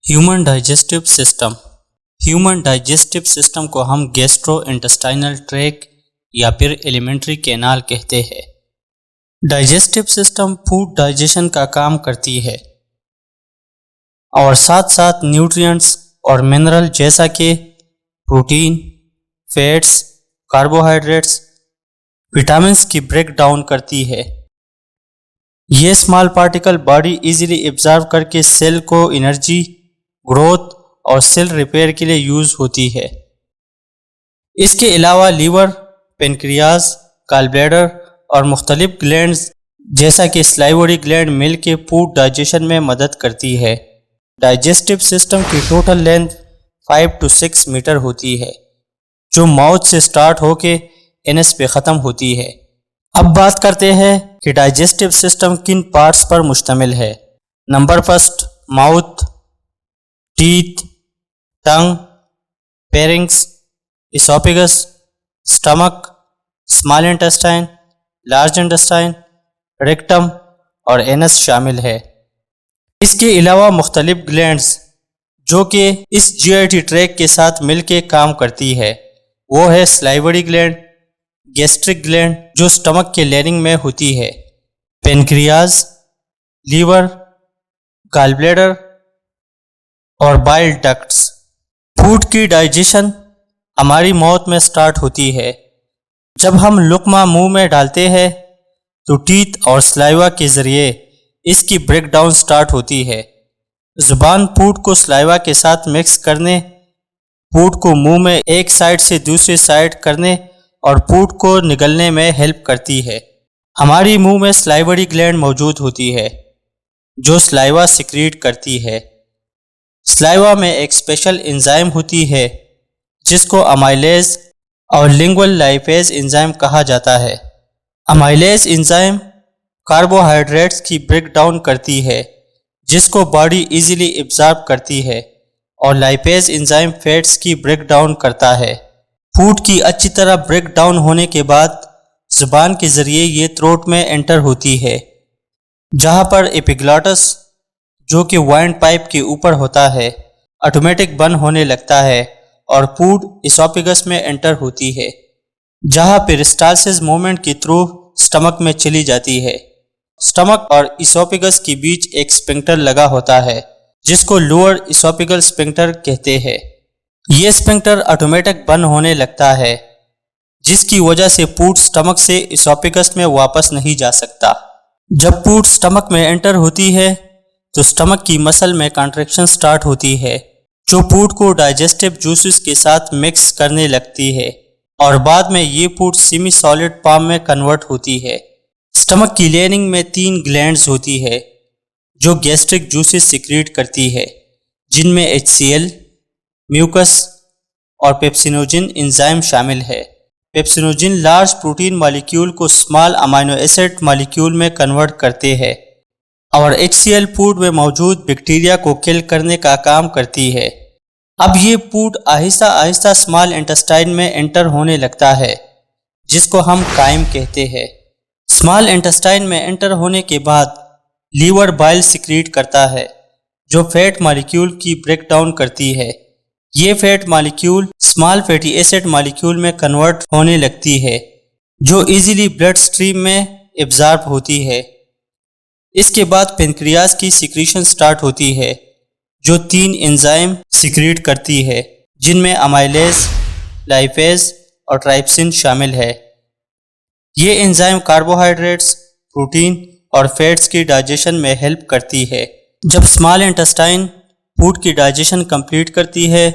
Human digestive system human digestive system کو ہم gastro intestinal track یا پھر ایلیمنٹری کینال کہتے ہیں۔ ڈائجسٹو سسٹم فوڈ ڈائجیشن کا کام کرتی ہے اور ساتھ ساتھ نیوٹرینٹس اور منرل جیسا کہ پروٹین، فیٹس، کاربوہائیڈریٹس، وٹامنس کی بریک ڈاؤن کرتی ہے۔ یہ اسمال پارٹیکل باڈی ایزیلی ایبزارو کر کے سیل کو انرجی، گروتھ اور سیل ریپیئر کے لیے یوز ہوتی ہے۔ اس کے علاوہ لیور، پینکریاز، گال بلیڈر اور مختلف گلینڈز جیسا کہ سلائیوری گلینڈ مل کے فوڈ ڈائجیشن میں مدد کرتی ہے۔ ڈائجسٹو سسٹم کی ٹوٹل لینتھ 5 to 6 میٹر ہوتی ہے، جو ماؤتھ سے سٹارٹ ہو کے انس پہ ختم ہوتی ہے۔ اب بات کرتے ہیں کہ ڈائجسٹو سسٹم کن پارٹس پر مشتمل ہے۔ Number first, mouth, teeth, tongue, pharynx, oesophagus, stomach, small intestine, large intestine, rectum اور اینس شامل ہے۔ اس کے علاوہ مختلف گلینڈز جو کہ اس جی آئی ٹی ٹریک کے ساتھ مل کے کام کرتی ہے، وہ ہے سلائیوری گلینڈ، گیسٹرک گلینڈ جو سٹمک کے لیننگ میں ہوتی ہے، پینکریاز، لیور، گال بلیڈر اور بائل ڈکٹس۔ فوڈ کی ڈائجیشن ہماری ماؤتھ میں سٹارٹ ہوتی ہے۔ جب ہم لقمہ منہ میں ڈالتے ہیں تو ٹیتھ اور سلائیوا کے ذریعے اس کی بریک ڈاؤن سٹارٹ ہوتی ہے۔ زبان فوڈ کو سلائیوا کے ساتھ مکس کرنے، فوڈ کو منہ میں ایک سائڈ سے دوسری سائڈ کرنے اور فوڈ کو نگلنے میں ہیلپ کرتی ہے۔ ہماری منہ میں سلائیوری گلینڈ موجود ہوتی ہے جو سلائیوا سیکریٹ کرتی ہے۔ سلائیوا میں ایک اسپیشل انزائم ہوتی ہے جس کو امائلیز اور لنگول لائپیز انزائم کہا جاتا ہے۔ امائلیز انزائم کاربوہائیڈریٹس کی بریک ڈاؤن کرتی ہے جس کو باڈی ایزیلی ایبزارب کرتی ہے، اور لائپیز انزائم فیٹس کی بریک ڈاؤن کرتا ہے۔ فوڈ کی اچھی طرح بریک ڈاؤن ہونے کے بعد زبان کے ذریعے یہ تھروٹ میں انٹر ہوتی ہے، جہاں پر ایپیگلاٹس جو کہ وائنڈ پائپ کے اوپر ہوتا ہے آٹومیٹک بند ہونے لگتا ہے اور فوڈ اسوفیگس میں انٹر ہوتی ہے، جہاں پیرسٹالسس موومنٹ کے تھرو سٹمک میں چلی جاتی ہے۔ سٹمک اور اسوفیگس کے بیچ ایک اسفنکٹر لگا ہوتا ہے جس کو لوور اسوفیگل اسفنکٹر کہتے ہیں۔ یہ اسفنکٹر آٹومیٹک بند ہونے لگتا ہے، جس کی وجہ سے فوڈ سٹمک سے اسوفیگس میں واپس نہیں جا سکتا۔ جب فوڈ سٹمک میں انٹر ہوتی ہے تو سٹمک کی مسل میں کنٹریکشن سٹارٹ ہوتی ہے، جو فوڈ کو ڈائجسٹو جوسز کے ساتھ مکس کرنے لگتی ہے، اور بعد میں یہ فوڈ سیمی سالڈ فارم میں کنورٹ ہوتی ہے۔ سٹمک کی لیننگ میں 3 گلینڈز ہوتی ہے جو گیسٹرک جوسز سیکریٹ کرتی ہے، جن میں HCl، میوکس اور پیپسینوجن انزائم شامل ہے۔ پیپسینوجن لارج پروٹین مالیکیول کو اسمال امینو ایسڈ مالیکیول میں کنورٹ کرتے ہیں، اور HCl فوڈ میں موجود بیکٹیریا کو کل کرنے کا کام کرتی ہے۔ اب یہ فوڈ آہستہ آہستہ اسمال انٹسٹائن میں انٹر ہونے لگتا ہے، جس کو ہم قائم کہتے ہیں۔ اسمال انٹسٹائن میں انٹر ہونے کے بعد لیور بائل سیکریٹ کرتا ہے جو فیٹ مالیکیول کی بریک ڈاؤن کرتی ہے۔ یہ fat molecule small fatty acid molecule میں کنورٹ ہونے لگتی ہے، جو ایزیلی بلڈ سٹریم میں ایبزارب ہوتی ہے۔ اس کے بعد پینکریاز کی سیکریشن سٹارٹ ہوتی ہے جو 3 انزائم سیکریٹ کرتی ہے، جن میں امائلیز، لائپیز اور ٹرائپسن شامل ہے۔ یہ انزائم کاربوہائیڈریٹس، پروٹین اور فیٹس کی ڈائجیشن میں ہیلپ کرتی ہے۔ جب اسمال انٹسٹائن فوڈ کی ڈائجیشن کمپلیٹ کرتی ہے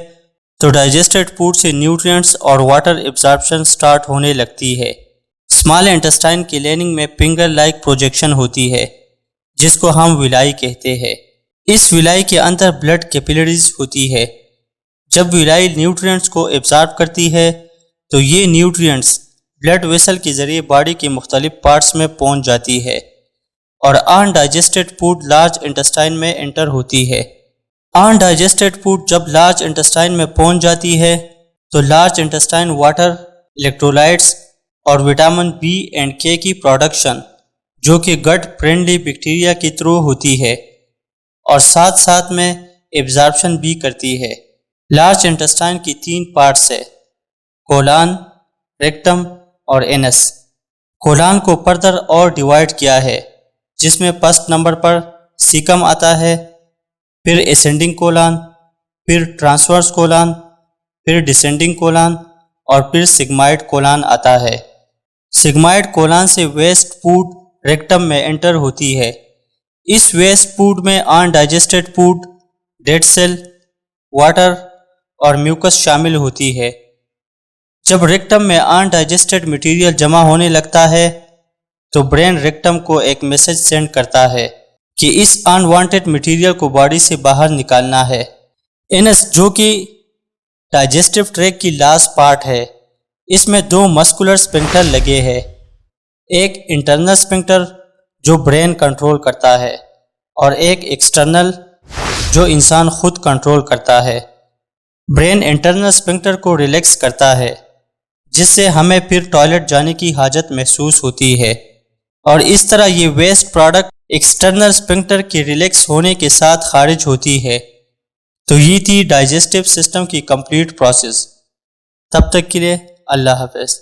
تو ڈائجسٹڈ فوڈ سے نیوٹرینٹس اور واٹر ایبزارپشن سٹارٹ ہونے لگتی ہے۔ اسمال انٹسٹائن کی لیننگ میں فنگر لائک پروجیکشن ہوتی ہے جس کو ہم ولائی کہتے ہیں۔ اس ولائی کے اندر بلڈ کیپیلریز ہوتی ہے۔ جب ولائی نیوٹرینٹس کو ایبزارب کرتی ہے تو یہ نیوٹرینٹس بلڈ ویسل کے ذریعے باڈی کے مختلف پارٹس میں پہنچ جاتی ہے، اور ان ڈائجسٹڈ فوڈ لارج انٹسٹائن میں انٹر ہوتی ہے۔ ان ڈائجسٹڈ فوڈ جب لارج انٹسٹائن میں پہنچ جاتی ہے تو لارج انٹسٹائن واٹر، الیکٹرولائٹس اور وٹامن بی اینڈ کے کی پروڈکشن جو کہ گٹ فرینڈلی بیکٹیریا کے تھرو ہوتی ہے، اور ساتھ ساتھ میں ایبزارپشن بھی کرتی ہے۔ لارج انٹسٹائن کی 3 پارٹس ہے، کولان، ریکٹم اور اینس۔ کولان کو فردر اور ڈیوائڈ کیا ہے، جس میں فرسٹ نمبر پر سیکم آتا ہے، پھر اسینڈنگ کولان، پھر ٹرانسورس کولان، پھر ڈسینڈنگ کولان اور پھر سگمائڈ کولان آتا ہے۔ سگمائڈ کولان سے ویسٹ فوڈ ریکٹم میں انٹر ہوتی ہے۔ اس ویسٹ فوڈ میں undigested food, dead cell, water اور میوکس شامل ہوتی ہے۔ جب ریکٹم میں ان ڈائجسٹڈ مٹیریل جمع ہونے لگتا ہے تو برین ریکٹم کو ایک میسج سینڈ کرتا ہے کہ اس ان وانٹڈ مٹیریل کو باڈی سے باہر نکالنا ہے۔ اینس، جو کہ ڈائجسٹو ٹریک کی لاسٹ پارٹ ہے، اس میں 2 مسکولر اسفنکٹر لگے ہیں، ایک انٹرنل اسفنکٹر جو برین کنٹرول کرتا ہے اور ایک ایکسٹرنل جو انسان خود کنٹرول کرتا ہے۔ برین انٹرنل اسفنکٹر کو ریلیکس کرتا ہے، جس سے ہمیں پھر ٹوائلٹ جانے کی حاجت محسوس ہوتی ہے، اور اس طرح یہ ویسٹ پروڈکٹ ایکسٹرنل اسفنکٹر کے ریلیکس ہونے کے ساتھ خارج ہوتی ہے۔ تو یہ تھی ڈائجسٹو سسٹم کی کمپلیٹ پروسیس۔ تب تک کے لیے اللہ حافظ۔